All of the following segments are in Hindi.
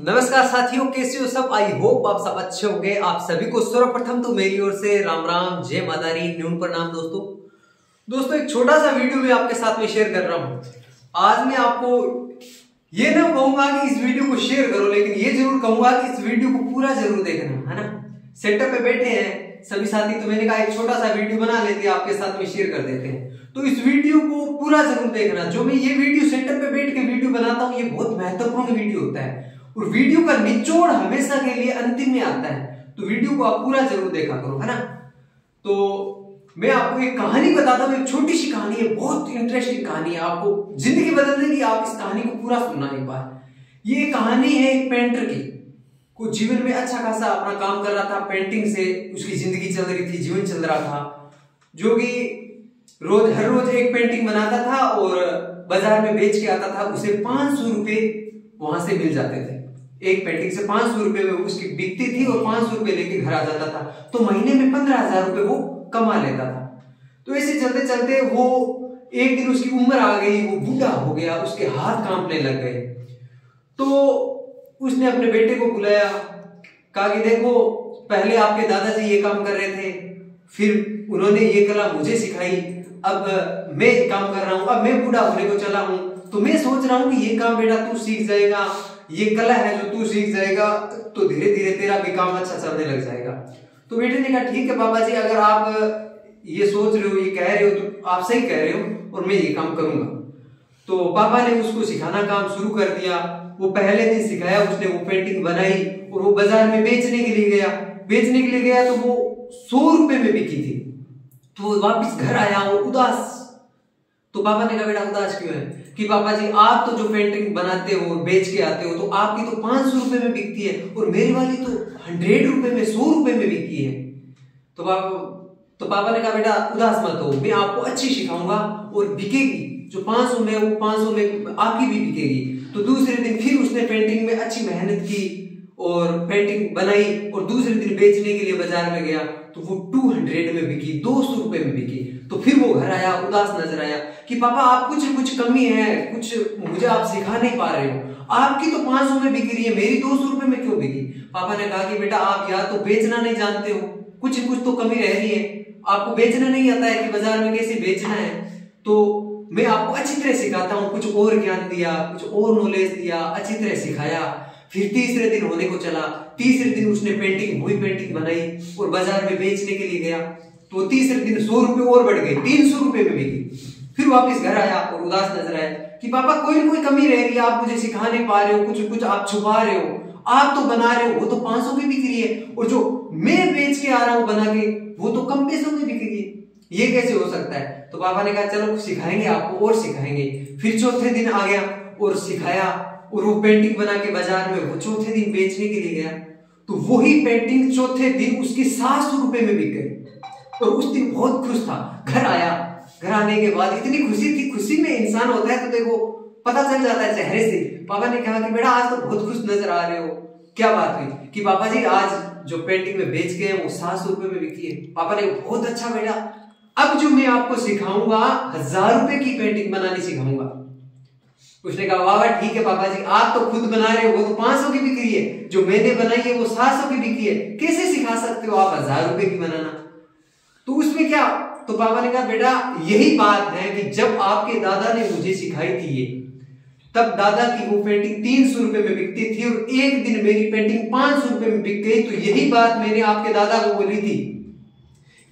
नमस्कार साथियों, कैसे हो सब। आई होप आप सब अच्छे होंगे। आप सभी को सर्वप्रथम तो मेरी ओर से राम राम, जय मातारी, न्यून प्रणाम। दोस्तों एक छोटा सा वीडियो मैं आपके साथ में शेयर कर रहा हूं। आज मैं आपको ये ना कहूंगा कि इस वीडियो को शेयर करो, लेकिन ये जरूर कहूंगा कि इस वीडियो को पूरा जरूर देखना, है ना। सेटअप पे बैठे हैं सभी साथी, तो मैंने कहा एक छोटा सा वीडियो बना लेते हैं, आपके साथ में शेयर कर देते हैं। तो इस वीडियो को पूरा जरूर देखना। जो मैं ये वीडियो सेटअप पे बैठ के वीडियो बनाता हूँ, ये बहुत महत्वपूर्ण वीडियो होता है और वीडियो का निचोड़ हमेशा के लिए अंतिम में आता है। तो वीडियो को आप पूरा जरूर देखा करो, है ना। तो मैं आपको एक कहानी बताता हूँ, एक छोटी सी कहानी है, बहुत इंटरेस्टिंग कहानी है, आपको जिंदगी बदल देगी। आप इस कहानी को पूरा सुनना एक बार। ये कहानी है एक पेंटर की। को जीवन में अच्छा खासा अपना काम कर रहा था, पेंटिंग से उसकी जिंदगी चल रही थी, जीवन चल रहा था। जो कि हर रोज एक पेंटिंग बनाता था और बाजार में बेच के आता था। उसे 500 रुपए वहां से मिल जाते थे। एक पेंटिंग से 500 रुपए में उसकी बिकती थी और 500 रुपए लेके घर आ जाता था। तो महीने में 15,000 रुपए वो कमा लेता था। तो ऐसे चलते चलते वो एक दिन उसकी उम्र आ गई, वो बूढ़ा हो गया, उसके हाथ कांपने लग गए। तो उसने अपने बेटे को बुलाया, कहा कि देखो पहले आपके दादाजी ये काम कर रहे थे, फिर उन्होंने ये कला मुझे सिखाई, अब मैं काम कर रहा हूं, अब मैं बूढ़ा होने को चला हूं, तो मैं सोच रहा हूं कि ये काम बेटा तू सीख जाएगा, ये कला है जो तू सीख जाएगा तो धीरे धीरे तेरा भी काम अच्छा चलने लग जाएगा। तो बेटे ने कहा ठीक है पापा जी, अगर आप ये सोच रहे हो, ये कह रहे हो, तो आप सही कह रहे हो और मैं ये काम करूंगा। तो पापा ने उसको सिखाना काम शुरू कर दिया। वो पहले दिन सिखाया उसने, वो पेंटिंग बनाई और वो बाजार में बेचने के लिए गया। तो वो 100 रुपए में बिकी थी। तो वो वापिस घर आया और उदास। तो पापा ने कहा बेटा उदास क्यों है? कि पापा जी आप तो जो पेंटिंग बनाते हो और बेच के आते हो, तो आपकी तो 500 रुपए में बिकती है और मेरी वाली तो 100 रुपए में, 100 रुपए में बिकी है। तो पापा ने कहा बेटा उदास मत हो, मैं आपको अच्छी सिखाऊंगा और बिकेगी। जो 500 में वो 500 में आपकी भी बिकेगी। तो दूसरे दिन फिर उसने पेंटिंग में अच्छी मेहनत की और पेंटिंग बनाई और दूसरे दिन बेचने के लिए बाजार में गया। तो वो 200 में बिकी, 200 रुपए में बिकी। तो फिर वो घर आया, उदास नजर आया कि पापा आप कुछ कमी है, कुछ मुझे आप सिखा नहीं पा रहे हो। आपकी तो 500 में बिक रही है, मेरी 200 रुपए में क्यों बिकी? पापा ने कहा कि बेटा आप या तो बेचना नहीं जानते हो, कुछ तो कमी रह रही है, आपको बेचना नहीं आता है कि बाजार में कैसे बेचना है। तो मैं आपको अच्छी तरह सिखाता हूँ। कुछ और ज्ञान दिया, कुछ और नॉलेज दिया, अच्छी तरह सिखाया। फिर तीसरे दिन होने को चला। तीसरे दिन उसने वही पेंटिंग बनाई और बाजार में बेचने के लिए गया। तो तीसरे दिन 100 रुपए और बढ़ गए, 300 रुपए में बिकी। फिर वापस घर आया और उदास नजर आया कि पापा कोई ना कोई कमी रह रही है, आप मुझे सिखा नहीं पा रहे हो, कुछ आप छुपा रहे हो। आप तो बना रहे हो, वो तो 500 की बिक रही है, और जो मैं बेच के आ रहा हूं बना के, वो तो कम पैसों में बिक रही है। ये कैसे हो सकता है? तो पापा ने कहा चलो सिखाएंगे आपको और सिखाएंगे। फिर चौथे दिन आ गया और सिखाया और वो पेंटिंग बना के बाजार में वो चौथे दिन बेचने के लिए गया। तो वही पेंटिंग चौथे दिन उसकी 700 रुपए में बिक गई और उस दिन बहुत खुश था। घर आया, घर आने के बाद इतनी खुशी थी। खुशी में इंसान होता है तो देखो पता चल जाता है चेहरे से। पापा ने कहा कि बेटा आज तो बहुत खुश नजर आ रहे हो, क्या बात हुई? कि पापा जी आज जो पेंटिंग में बेच गए वो 700 रुपए में बिकी है। पापा ने बहुत अच्छा बेटा, अब जो मैं आपको सिखाऊंगा 1000 रुपए की पेंटिंग बनानी सिखाऊंगा। उसने कहा वाह ठीक है पापा जी, आप तो खुद बना रहे हो, वो तो 500 की बिक रही है, जो मैंने बनाई है वो 700 की बिकी है, कैसे सिखा सकते हो आप 1000 रुपए की बनाना? तो उसमें क्या? तो पापा ने कहा बेटा यही बात है कि जब आपके दादा ने मुझे सिखाई थी ये, तब दादा की वो पेंटिंग 300 रुपए में बिकती थी और एक दिन मेरी पेंटिंग 500 रुपए में बिक गई। तो यही बात मैंने आपके दादा को बोली थी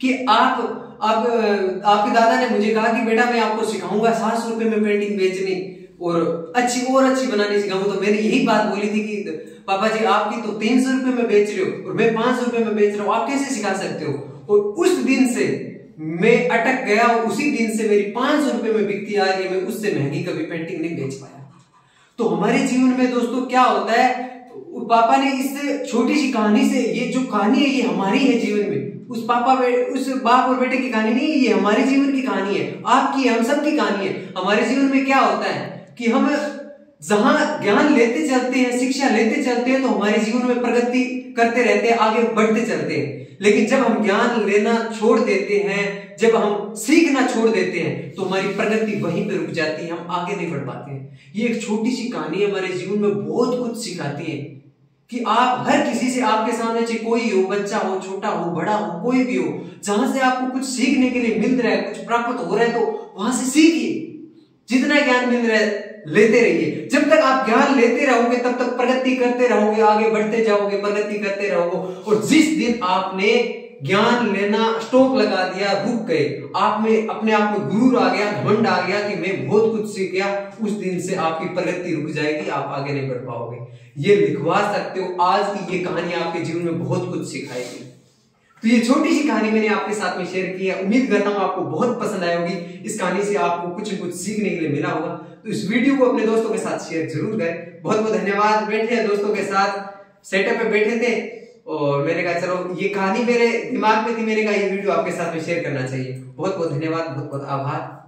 कि आपके दादा ने मुझे कहा कि बेटा मैं आपको सिखाऊंगा 700 रुपए में पेंटिंग बेचनी और अच्छी बनानी सिखाऊंगा। तो मैंने यही बात बोली थी कि पापा जी आपकी तो 300 रुपए में बेच रहे हो और मैं 500 रुपए में बेच रहा हूं, आप कैसे सिखा सकते हो? और उस दिन से मैं अटक गया और उसी दिन से मेरी 500 रुपए में बिकती आ रही है। मैं उससे महंगी कभी पेंटिंग नहीं बेच पाया। तो हमारे जीवन में दोस्तों क्या होता है, पापा ने इस छोटी सी कहानी से, ये जो कहानी है ये हमारी है जीवन में, उस बाप और बेटे की कहानी नहीं, ये हमारे जीवन की कहानी है, आपकी, हम सब की कहानी है। हमारे जीवन में क्या होता है कि हम जहां ज्ञान लेते चलते हैं, शिक्षा लेते चलते हैं, तो हमारे जीवन में प्रगति करते रहते हैं, आगे बढ़ते चलते हैं। लेकिन जब हम ज्ञान लेना छोड़ देते हैं, जब हम सीखना छोड़ देते हैं, तो हमारी प्रगति वहीं पे रुक जाती है, हम आगे नहीं बढ़ पाते हैं। ये एक छोटी सी कहानी हमारे जीवन में बहुत कुछ सिखाती है कि आप हर किसी से, आपके सामने चाहे कोई हो, बच्चा हो, छोटा हो, बड़ा हो, कोई भी हो, जहां से आपको कुछ सीखने के लिए मिल रहा है, कुछ प्राप्त हो रहा है, तो वहां से सीखिए। जितना ज्ञान मिल रहा है लेते रहिए। जब तक आप ज्ञान लेते रहोगे तब तक प्रगति करते रहोगे, आगे बढ़ते जाओगे, प्रगति करते रहोगे। और जिस दिन आपने ज्ञान लेना स्टॉप लगा दिया, रुक गए, आप में अपने आप में गुरूर आ गया, घमंड आ गया कि मैं बहुत कुछ सीख गया, उस दिन से आपकी प्रगति रुक जाएगी, आप आगे नहीं बढ़ पाओगे। ये लिखवा सकते हो, आज की ये कहानी आपके जीवन में बहुत कुछ सिखाएगी। तो ये छोटी सी कहानी मैंने आपके साथ में शेयर की है। उम्मीद करता हूं आपको बहुत पसंद आई होगी। इस कहानी से आपको कुछ न कुछ सीखने के लिए मिला होगा। तो इस वीडियो को अपने दोस्तों के साथ शेयर जरूर करें। बहुत बहुत धन्यवाद। बैठे दोस्तों के साथ सेटअप पे बैठे थे और मैंने कहा चलो ये कहानी मेरे दिमाग में थी, मैंने कहा ये वीडियो आपके साथ में शेयर करना चाहिए। बहुत बहुत धन्यवाद, बहुत बहुत आभार।